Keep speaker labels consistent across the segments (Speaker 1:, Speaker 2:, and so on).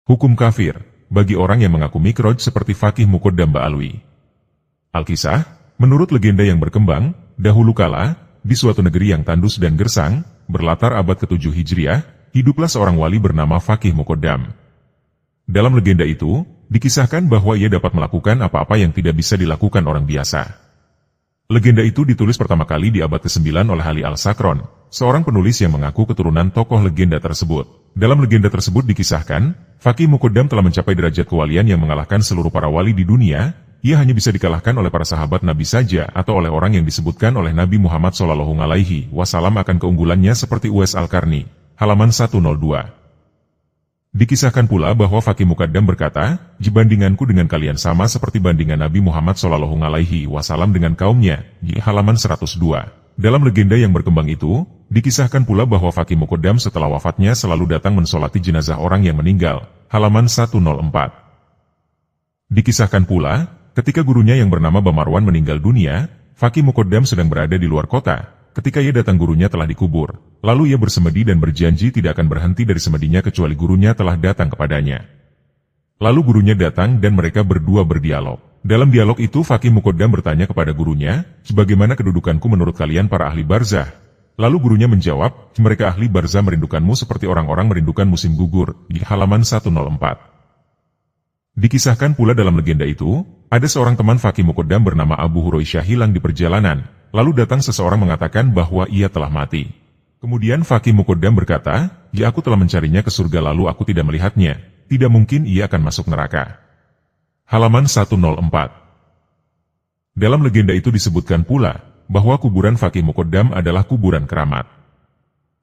Speaker 1: Hukum kafir bagi orang yang mengaku Mikraj seperti Fakih Muqaddam Ba'alwi. Alkisah, menurut legenda yang berkembang, dahulu kala, di suatu negeri yang tandus dan gersang, berlatar abad ke-7 Hijriah, hiduplah seorang wali bernama Fakih Muqaddam. Dalam legenda itu, dikisahkan bahwa ia dapat melakukan apa-apa yang tidak bisa dilakukan orang biasa. Legenda itu ditulis pertama kali di abad ke-9 oleh Ali Al-Sakron, seorang penulis yang mengaku keturunan tokoh legenda tersebut. Dalam legenda tersebut dikisahkan, Fakih Muqaddam telah mencapai derajat kewalian yang mengalahkan seluruh para wali di dunia. Ia hanya bisa dikalahkan oleh para sahabat Nabi saja atau oleh orang yang disebutkan oleh Nabi Muhammad SAW akan keunggulannya seperti Uwais Al-Qarni. Halaman 102. Dikisahkan pula bahwa Fakih Muqaddam berkata, "Bandinganku dengan kalian sama seperti bandingan Nabi Muhammad SAW dengan kaumnya." Di halaman 102. Dalam legenda yang berkembang itu, dikisahkan pula bahwa Fakih Muqaddam setelah wafatnya selalu datang mensolati jenazah orang yang meninggal. Halaman 104. Dikisahkan pula, ketika gurunya yang bernama Bamarwan meninggal dunia, Fakih Muqaddam sedang berada di luar kota. Ketika ia datang gurunya telah dikubur, lalu ia bersemedi dan berjanji tidak akan berhenti dari semedinya kecuali gurunya telah datang kepadanya. Lalu gurunya datang dan mereka berdua berdialog. Dalam dialog itu Fakih Muqaddam bertanya kepada gurunya, "Bagaimana kedudukanku menurut kalian para ahli barzah?" Lalu gurunya menjawab, "Mereka ahli barzah merindukanmu seperti orang-orang merindukan musim gugur." Di halaman 104. Dikisahkan pula dalam legenda itu, ada seorang teman Fakih Muqaddam bernama Abu Huraisyah hilang di perjalanan. Lalu datang seseorang mengatakan bahwa ia telah mati. Kemudian Fakih Muqaddam berkata, "Ya, aku telah mencarinya ke surga lalu aku tidak melihatnya. Tidak mungkin ia akan masuk neraka." Halaman 104. Dalam legenda itu disebutkan pula, bahwa kuburan Fakih Muqaddam adalah kuburan keramat.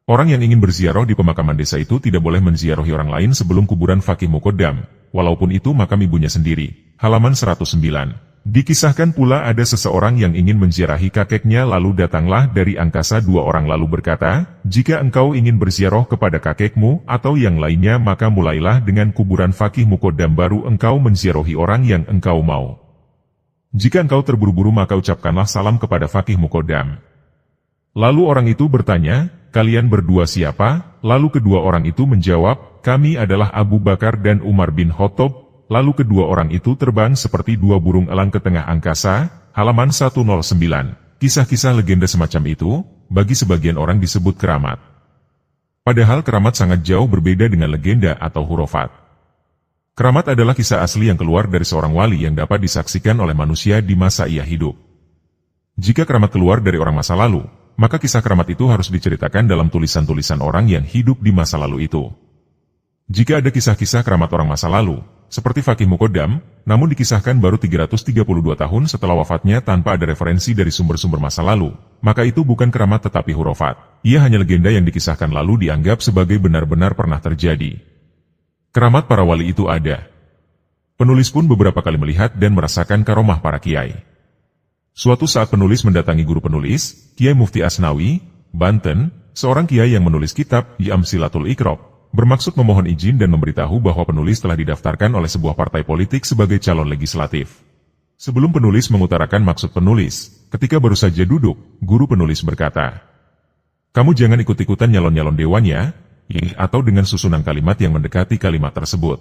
Speaker 1: Orang yang ingin berziarah di pemakaman desa itu tidak boleh menziarahi orang lain sebelum kuburan Fakih Muqaddam, walaupun itu makam ibunya sendiri. Halaman 109. Dikisahkan pula ada seseorang yang ingin menziarahi kakeknya lalu datanglah dari angkasa dua orang lalu berkata, "Jika engkau ingin berziarah kepada kakekmu atau yang lainnya maka mulailah dengan kuburan Fakih Muqaddam baru engkau menziarahi orang yang engkau mau. Jika engkau terburu-buru maka ucapkanlah salam kepada Fakih Muqaddam." Lalu orang itu bertanya, "Kalian berdua siapa?" Lalu kedua orang itu menjawab, "Kami adalah Abu Bakar dan Umar bin Khattab." Lalu kedua orang itu terbang seperti dua burung elang ke tengah angkasa. Halaman 109. Kisah-kisah legenda semacam itu, bagi sebagian orang disebut keramat. Padahal keramat sangat jauh berbeda dengan legenda atau hurafat. Keramat adalah kisah asli yang keluar dari seorang wali yang dapat disaksikan oleh manusia di masa ia hidup. Jika keramat keluar dari orang masa lalu, maka kisah keramat itu harus diceritakan dalam tulisan-tulisan orang yang hidup di masa lalu itu. Jika ada kisah-kisah keramat orang masa lalu, seperti Fakih Muqaddam, namun dikisahkan baru 332 tahun setelah wafatnya tanpa ada referensi dari sumber-sumber masa lalu, maka itu bukan keramat tetapi hurafat. Ia hanya legenda yang dikisahkan lalu dianggap sebagai benar-benar pernah terjadi. Keramat para wali itu ada. Penulis pun beberapa kali melihat dan merasakan karomah para kiai. Suatu saat penulis mendatangi guru penulis, Kiai Mufti Asnawi, Banten, seorang kiai yang menulis kitab Amsilatul Iqra'. Bermaksud memohon izin dan memberitahu bahwa penulis telah didaftarkan oleh sebuah partai politik sebagai calon legislatif. Sebelum penulis mengutarakan maksud penulis, ketika baru saja duduk, guru penulis berkata, "Kamu jangan ikut-ikutan nyalon-nyalon dewannya, atau dengan susunan kalimat yang mendekati kalimat tersebut."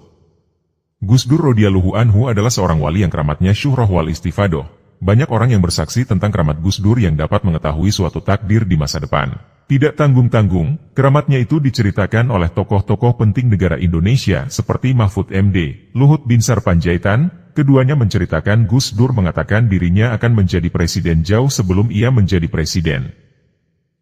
Speaker 1: Gus Dur radhiyallahu anhu adalah seorang wali yang keramatnya syuhrah wal istifadoh. Banyak orang yang bersaksi tentang keramat Gus Dur yang dapat mengetahui suatu takdir di masa depan. Tidak tanggung-tanggung, keramatnya itu diceritakan oleh tokoh-tokoh penting negara Indonesia seperti Mahfud MD, Luhut Binsar Panjaitan. Keduanya menceritakan Gus Dur mengatakan dirinya akan menjadi presiden jauh sebelum ia menjadi presiden.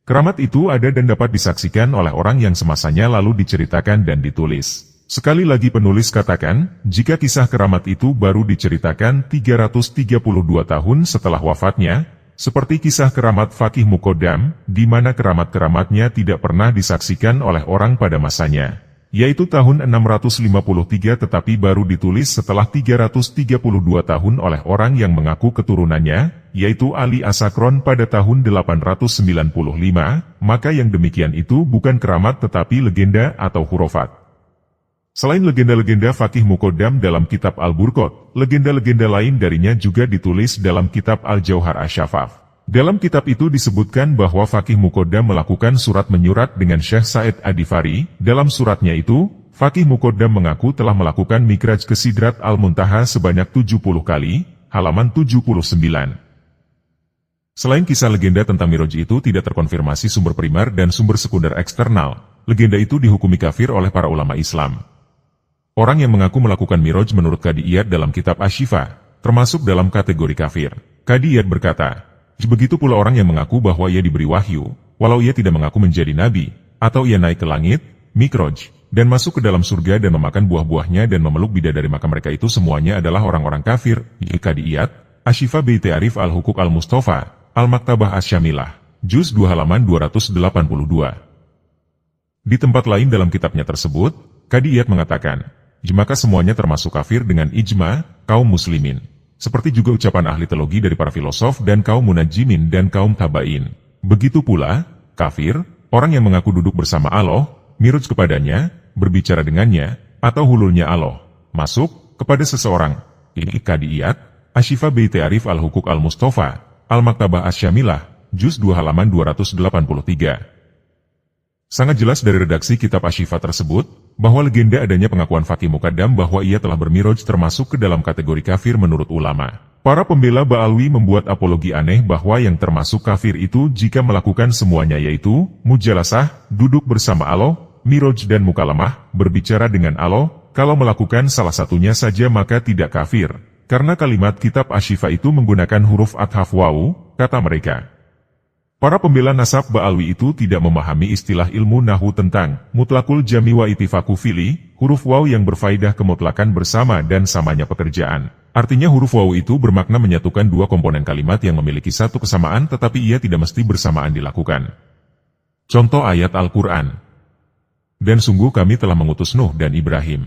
Speaker 1: Keramat itu ada dan dapat disaksikan oleh orang yang semasanya lalu diceritakan dan ditulis. Sekali lagi penulis katakan, jika kisah keramat itu baru diceritakan 332 tahun setelah wafatnya, seperti kisah keramat Fakih Muqaddam, di mana keramat-keramatnya tidak pernah disaksikan oleh orang pada masanya, yaitu tahun 653 tetapi baru ditulis setelah 332 tahun oleh orang yang mengaku keturunannya, yaitu Ali As-Sakron pada tahun 895, maka yang demikian itu bukan keramat tetapi legenda atau hurafat. Selain legenda-legenda Fakih Muqaddam dalam kitab Al-Burqat, legenda-legenda lain darinya juga ditulis dalam kitab Al-Jauhar Asy-Syafaf. Dalam kitab itu disebutkan bahwa Fakih Muqaddam melakukan surat menyurat dengan Syekh Said Adifari. Dalam suratnya itu, Faqih Muqaddam mengaku telah melakukan mikraj ke Sidrat Al-Muntaha sebanyak 70 kali, halaman 79. Selain kisah legenda tentang Miraj itu tidak terkonfirmasi sumber primer dan sumber sekunder eksternal, legenda itu dihukumi kafir oleh para ulama Islam. Orang yang mengaku melakukan Miraj menurut Qadi Iyad dalam kitab Asy-Syifa, termasuk dalam kategori kafir. Qadi Iyad berkata, begitu pula orang yang mengaku bahwa ia diberi wahyu, walau ia tidak mengaku menjadi nabi, atau ia naik ke langit, mikraj, dan masuk ke dalam surga dan memakan buah-buahnya dan memeluk bidadari, maka mereka itu semuanya adalah orang-orang kafir. Qadi Iyad, Asy-Syifa bi Ta'rif Al-Huquq Al-Mustafa, Al-Maktabah Asy-Syamilah, Juz 2 halaman 282. Di tempat lain dalam kitabnya tersebut, Qadi Iyad mengatakan, maka semuanya termasuk kafir dengan ijma kaum muslimin. Seperti juga ucapan ahli teologi dari para filosof dan kaum munajimin dan kaum tabain. Begitu pula, kafir, orang yang mengaku duduk bersama Allah, miraj kepadanya, berbicara dengannya, atau hululnya Allah, masuk kepada seseorang. Ini Qadi Iyad, Asy-Syifa bi Ta'rif Al-Huquq Al-Mustafa, Al-Maktabah Asy-Syamilah, Juz 2 halaman 283. Sangat jelas dari redaksi kitab Asy-Syifa tersebut, bahwa legenda adanya pengakuan Faqih Muqaddam bahwa ia telah bermiraj termasuk ke dalam kategori kafir menurut ulama. Para pembela Ba'alwi membuat apologi aneh bahwa yang termasuk kafir itu jika melakukan semuanya, yaitu mujalasah, duduk bersama Allah, miraj dan mukalamah, berbicara dengan Allah. Kalau melakukan salah satunya saja maka tidak kafir, karena kalimat kitab Asy-Syifa itu menggunakan huruf athaf wawu, kata mereka. Para pembela nasab Ba'alwi itu tidak memahami istilah ilmu nahwu tentang mutlakul jami wa ittifaqu fili, huruf waw yang berfaedah kemutlakan bersama dan samanya pekerjaan. Artinya huruf waw itu bermakna menyatukan dua komponen kalimat yang memiliki satu kesamaan tetapi ia tidak mesti bersamaan dilakukan. Contoh ayat Al-Quran. Dan sungguh kami telah mengutus Nuh dan Ibrahim.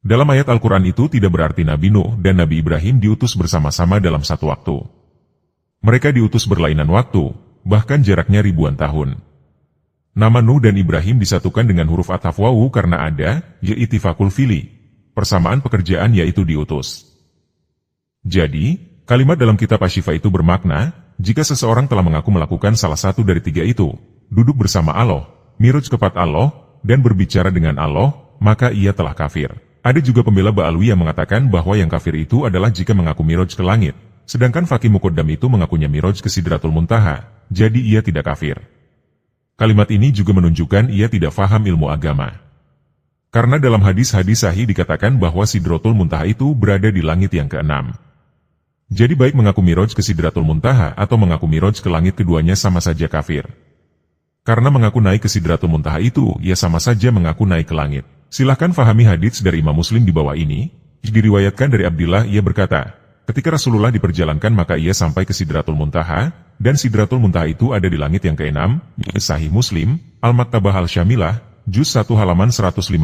Speaker 1: Dalam ayat Al-Quran itu tidak berarti Nabi Nuh dan Nabi Ibrahim diutus bersama-sama dalam satu waktu. Mereka diutus berlainan waktu, bahkan jaraknya ribuan tahun. Nama Nuh dan Ibrahim disatukan dengan huruf athaf wawu karena ada, ittifaqul fili, persamaan pekerjaan yaitu diutus. Jadi, kalimat dalam kitab Asy-Syifa itu bermakna, jika seseorang telah mengaku melakukan salah satu dari tiga itu, duduk bersama Allah, miraj kepada Allah, dan berbicara dengan Allah, maka ia telah kafir. Ada juga pembela Ba'alwi yang mengatakan bahwa yang kafir itu adalah jika mengaku miraj ke langit. Sedangkan Faqih Muqaddam itu mengakunya miraj ke Sidratul Muntaha, jadi ia tidak kafir. Kalimat ini juga menunjukkan ia tidak faham ilmu agama. Karena dalam hadis-hadis sahih dikatakan bahwa Sidratul Muntaha itu berada di langit yang keenam. Jadi baik mengaku miraj ke Sidratul Muntaha atau mengaku miraj ke langit, keduanya sama saja kafir. Karena mengaku naik ke Sidratul Muntaha itu, ia sama saja mengaku naik ke langit. Silahkan fahami hadits dari Imam Muslim di bawah ini. Diriwayatkan dari Abdillah, ia berkata, ketika Rasulullah diperjalankan maka ia sampai ke Sidratul Muntaha, dan Sidratul Muntaha itu ada di langit yang keenam. Sahih Muslim, Al-Maktabah Al-Syamilah, Juz 1 halaman 157.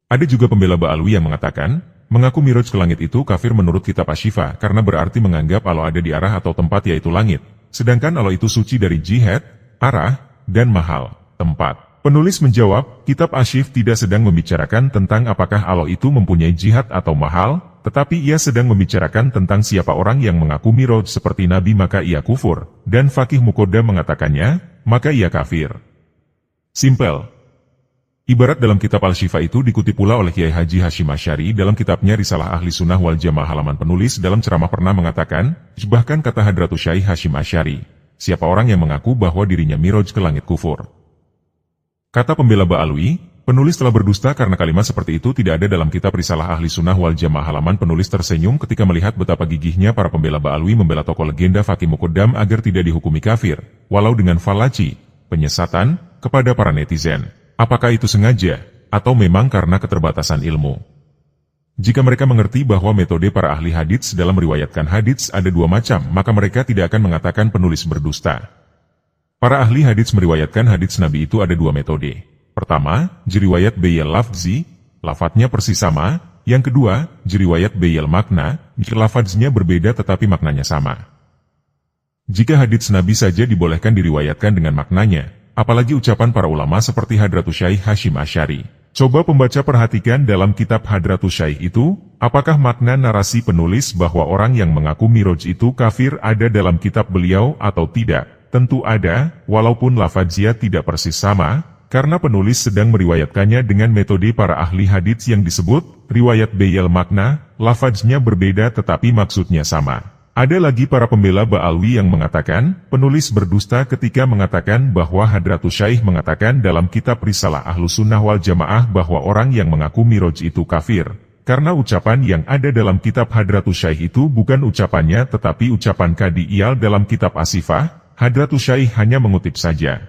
Speaker 1: Ada juga pembela Ba'alwi yang mengatakan, mengaku miraj ke langit itu kafir menurut kitab Asy-Syifa karena berarti menganggap Allah ada di arah atau tempat yaitu langit. Sedangkan Allah itu suci dari jihad, arah, dan mahal, tempat. Penulis menjawab, kitab Asy-Syifa tidak sedang membicarakan tentang apakah Allah itu mempunyai jihad atau mahal, tetapi ia sedang membicarakan tentang siapa orang yang mengaku miraj seperti Nabi maka ia kufur, dan Faqih Muqaddam mengatakannya, maka ia kafir. Simpel. Ibarat dalam kitab Al-Syifa itu dikutip pula oleh Kiai Haji Hasyim Asy'ari dalam kitabnya Risalah Ahli Sunnah wal Jamaah. Halaman penulis dalam ceramah pernah mengatakan, bahkan kata Hadratus Syekh Hasyim Asy'ari, siapa orang yang mengaku bahwa dirinya miraj ke langit kufur. Kata pembela Ba'alwi, penulis telah berdusta karena kalimat seperti itu tidak ada dalam kitab Risalah Ahli Sunnah wal Jamaah. Halaman penulis tersenyum ketika melihat betapa gigihnya para pembela Ba'alwi membela tokoh legenda Faqih Muqaddam agar tidak dihukumi kafir, walau dengan falaci, penyesatan, kepada para netizen. Apakah itu sengaja, atau memang karena keterbatasan ilmu? Jika mereka mengerti bahwa metode para ahli hadits dalam meriwayatkan hadits ada dua macam, maka mereka tidak akan mengatakan penulis berdusta. Para ahli hadits meriwayatkan hadits Nabi itu ada dua metode. Pertama, jeriwayat beyel lafzi, lafadznya persis sama. Yang kedua, jeriwayat beyel makna, lafadznya berbeda tetapi maknanya sama. Jika hadits Nabi saja dibolehkan diriwayatkan dengan maknanya, apalagi ucapan para ulama seperti Hadratus Syekh Hasyim Asy'ari. Coba pembaca perhatikan dalam kitab Hadratus Syekh itu, apakah makna narasi penulis bahwa orang yang mengaku miraj itu kafir ada dalam kitab beliau atau tidak? Tentu ada, walaupun lafadznya tidak persis sama. karena penulis sedang meriwayatkannya dengan metode para ahli hadits yang disebut riwayat bayal makna, lafadznya berbeda tetapi maksudnya sama. Ada lagi para pembela Ba'alwi yang mengatakan, penulis berdusta ketika mengatakan bahwa Hadratus Syaikh mengatakan dalam kitab Risalah Ahlus Sunnah wal Jamaah bahwa orang yang mengaku Miraj itu kafir. Karena ucapan yang ada dalam kitab Hadratus Syaikh itu bukan ucapannya tetapi ucapan Qadi Iyal dalam kitab Asifah, Hadratus Syaikh hanya mengutip saja.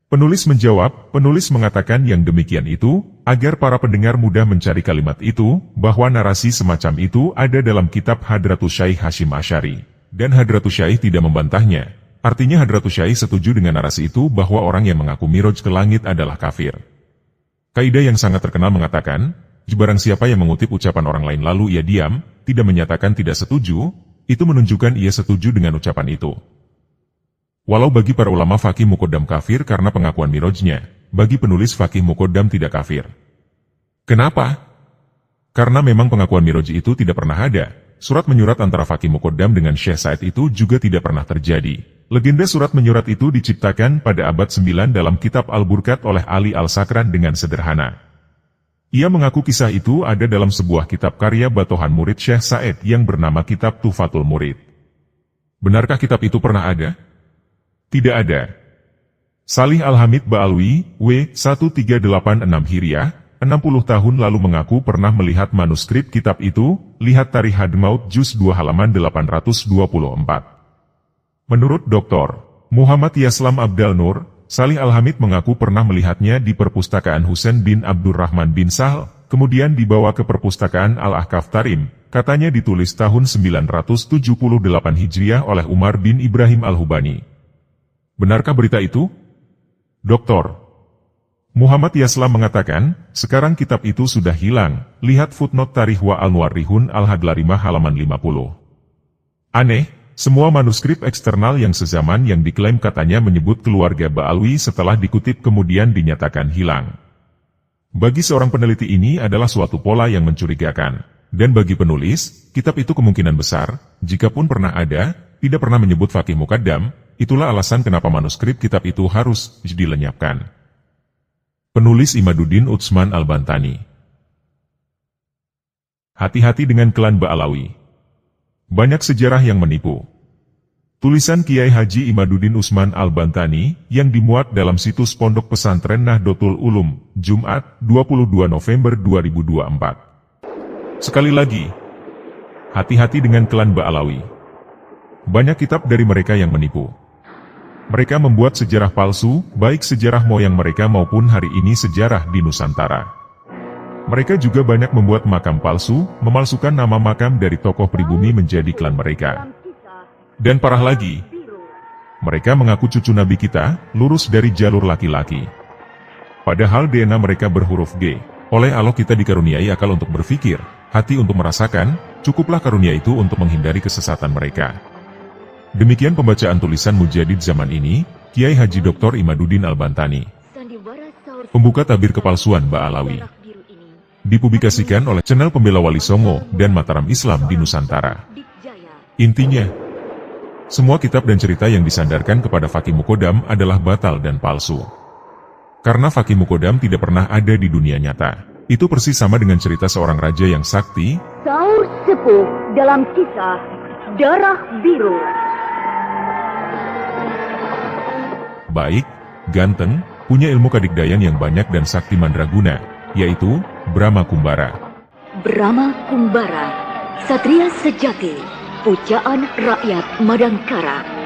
Speaker 1: Penulis menjawab, penulis mengatakan yang demikian itu, agar para pendengar mudah mencari kalimat itu, bahwa narasi semacam itu ada dalam kitab Hadratus Syaikh Hashim Asy'ari. Dan Hadratus Syaikh tidak membantahnya. Artinya Hadratus Syaikh setuju dengan narasi itu bahwa orang yang mengaku Miraj ke langit adalah kafir. Kaidah yang sangat terkenal mengatakan, barang siapa yang mengutip ucapan orang lain lalu ia diam, tidak menyatakan tidak setuju, itu menunjukkan ia setuju dengan ucapan itu. Walau bagi para ulama Faqih Muqaddam kafir karena pengakuan Mirajnya, bagi penulis Faqih Muqaddam tidak kafir. Kenapa? Karena memang pengakuan Miraj itu tidak pernah ada. Surat menyurat antara Faqih Muqaddam dengan Syekh Said itu juga tidak pernah terjadi. Legenda surat menyurat itu diciptakan pada abad 9 dalam kitab Al-Burqat oleh Ali Al-Sakran dengan sederhana. Ia mengaku kisah itu ada dalam sebuah kitab karya batohan murid Syekh Said yang bernama Kitab Tuhfatul Murid. Benarkah kitab itu pernah ada? Tidak ada. Salih Al-Hamid Ba'alwi, W. 1386 Hijriah, 60 tahun lalu mengaku pernah melihat manuskrip kitab itu, lihat Tarikh Hadmaut Juz 2 halaman 824. Menurut Dr. Muhammad Yaslam Abdal Nur, Salih Al-Hamid mengaku pernah melihatnya di perpustakaan Husain bin Abdurrahman bin Sahl, kemudian dibawa ke perpustakaan Al-Ahkaf Tarim, katanya ditulis tahun 978 Hijriah oleh Umar bin Ibrahim Al-Hubani. Benarkah berita itu? Dr. Muhammad Yaslam mengatakan, sekarang kitab itu sudah hilang, lihat footnote Tarikh wa Al-Muwarrikhun Al-Hadlarimah halaman 50. Aneh, semua manuskrip eksternal yang sezaman yang diklaim katanya menyebut keluarga Ba'alwi setelah dikutip kemudian dinyatakan hilang. Bagi seorang peneliti ini adalah suatu pola yang mencurigakan. Dan bagi penulis, kitab itu kemungkinan besar, jikapun pernah ada, tidak pernah menyebut Faqih Muqaddam, itulah alasan kenapa manuskrip kitab itu harus dilenyapkan. Penulis Imaduddin Utsman Al-Bantani. Hati-hati dengan klan Ba'alawi. Banyak sejarah yang menipu. Tulisan Kiai Haji Imaduddin Utsman Al-Bantani yang dimuat dalam situs Pondok Pesantren Nahdlatul Ulum, Jumat, 22 November 2024. Sekali lagi, hati-hati dengan klan Ba'alawi. Banyak kitab dari mereka yang menipu. Mereka membuat sejarah palsu, baik sejarah moyang mereka maupun hari ini sejarah di Nusantara. Mereka juga banyak membuat makam palsu, memalsukan nama makam dari tokoh pribumi menjadi klan mereka. Dan parah lagi, mereka mengaku cucu Nabi kita, lurus dari jalur laki-laki. Padahal DNA mereka berhuruf G. Oleh Allah kita dikaruniai akal untuk berpikir, hati untuk merasakan, cukuplah karunia itu untuk menghindari kesesatan mereka. Demikian pembacaan tulisan Mujadid zaman ini, Kiai Haji Dr. Imaduddin Al-Bantani. Pembuka tabir kepalsuan Ba'alawi. Dipublikasikan oleh channel Pembela Wali Songo dan Mataram Islam di Nusantara. Intinya, semua kitab dan cerita yang disandarkan kepada Faqih Muqaddam adalah batal dan palsu. Karena Faqih Muqaddam tidak pernah ada di dunia nyata. Itu persis sama dengan cerita seorang raja yang sakti,
Speaker 2: Saur sepuh dalam kisah Darah Biru.
Speaker 1: baik, ganteng, punya ilmu kadikdayan yang banyak dan sakti mandraguna, yaitu Brahma Kumbara.
Speaker 2: Brahma Kumbara, satria sejati, pujaan rakyat Madangkara.